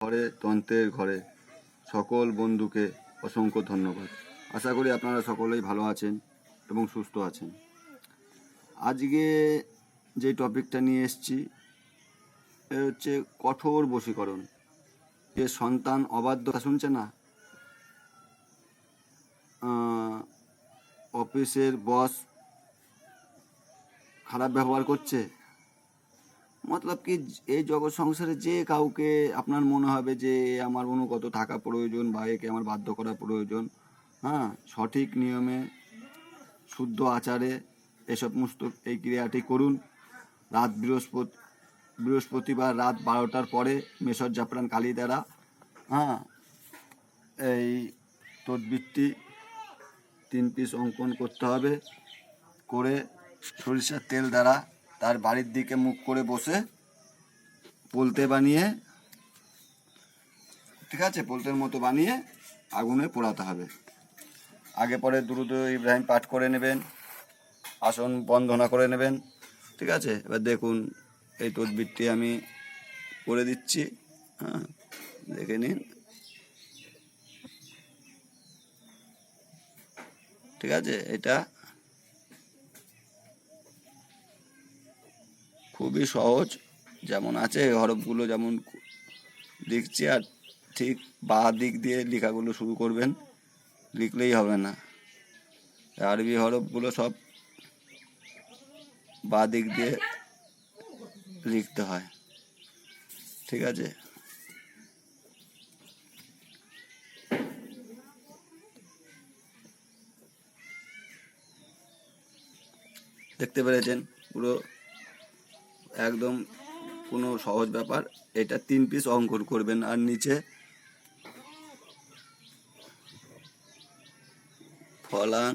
ঘরে তন্ত্রের ঘরে সকল বন্ধুকে অসংখ্য ধন্যবাদ। আশা করি আপনারা সকলেই ভালো আছেন এবং সুস্থ আছেন। আজকে যে টপিকটা নিয়ে এসেছি এ হচ্ছে কঠোর বশীকরণ। যে সন্তান অবাধ্যতা শুনছে না, অফিসের বস খারাপ ব্যবহার করছে, মতলব কি এই জগৎ সংসারে যে কাউকে আপনার মনে হবে যে আমার অনুগত থাকা প্রয়োজন বা একে আমার বাধ্য করা প্রয়োজন, সঠিক নিয়মে শুদ্ধ আচারে এসব সমস্ত এই ক্রিয়াটি করুন। রাত বৃহস্পতিবার রাত 12টার পরে মেসর জাফরান কালী দ্বারা এই তদবিরটি 3 পিস অঙ্কন করতে হবে। করে সরিষার তেল দ্বারা তার বাড়ির দিকে মুখ করে বসে পোলতে বানিয়ে, ঠিক আছে, পোলতের মতো বানিয়ে আগুনে পোড়াতে হবে। আগে পরে দুরূদ ইব্রাহিম পাঠ করে নেবেন, আসন বন্দনা করে নেবেন, ঠিক আছে। এবার দেখুন এই তদবিরটি আমি করে দিচ্ছি, দেখে নিন, ঠিক আছে। এটা খুবই সহজ, যেমন আছে হরফগুলো যেমন লিখছি, আর ঠিক বা দিক দিয়ে লেখাগুলো শুরু করবেন, লিখলেই হবে না। আরবি হরফগুলো সব বা দিক দিয়ে লিখতে হয়, ঠিক আছে। দেখতে পেরেছেন, পুরো একদম কোনো সহজ ব্যাপার। এটা 3 পিস অঙ্কন করবেন, আর নিচে ফলাং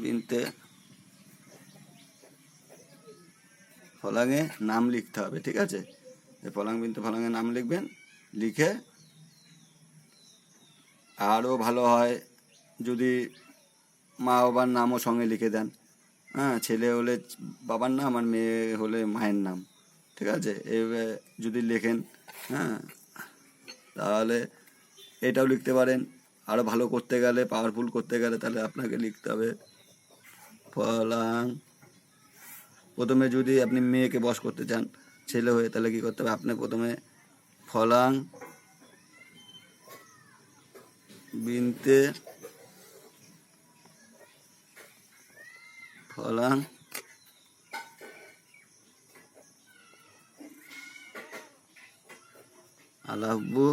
বিনতে ফলাঙে নাম লিখতে হবে, ঠিক আছে। এই ফলাং বিনতে ফলাঙে নাম লিখবেন, লিখে আরও ভালো হয় যদি মা বাবার নামও সঙ্গে লিখে দেন, ছেলে হলে বাবার নাম আর মেয়ে হলে মায়ের নাম, ঠিক আছে। এভাবে যদি লেখেন, তাহলে এটাও লিখতে পারেন। আরও ভালো করতে গেলে, পাওয়ারফুল করতে গেলে, তাহলে আপনাকে লিখতে হবে ফলাং। প্রথমে যদি আপনি মেয়েকে বশ করতে চান ছেলে হয়ে, তাহলে কী করতে হবে, আপনি প্রথমে ফলাং বিনতে ফলাং আলাহবু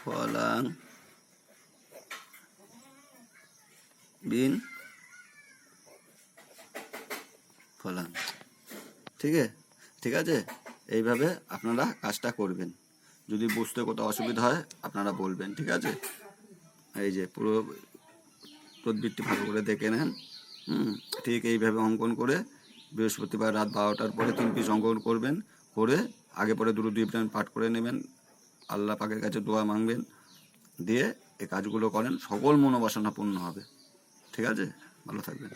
ফলাং বিন ফলাং, ঠিক আছে। এইভাবে আপনারা কাজটা করবেন। যদি বুঝতে কোথাও অসুবিধা হয় আপনারা বলবেন, ঠিক আছে। এই যে পুরো তদবিরটি ভালো করে দেখে নেন, ঠিক এইভাবে অঙ্কন করে বৃহস্পতিবার রাত 12টার পরে 3 পিস অঙ্কন করবেন। করে আগে পরে দুরূদ ইব্রাহিম পাঠ করে নেবেন, আল্লাহ পাকের কাছে দোয়া মাংবেন, দিয়ে এই কাজগুলো করেন, সকল মনোবাসনা পূর্ণ হবে, ঠিক আছে। ভালো থাকবেন।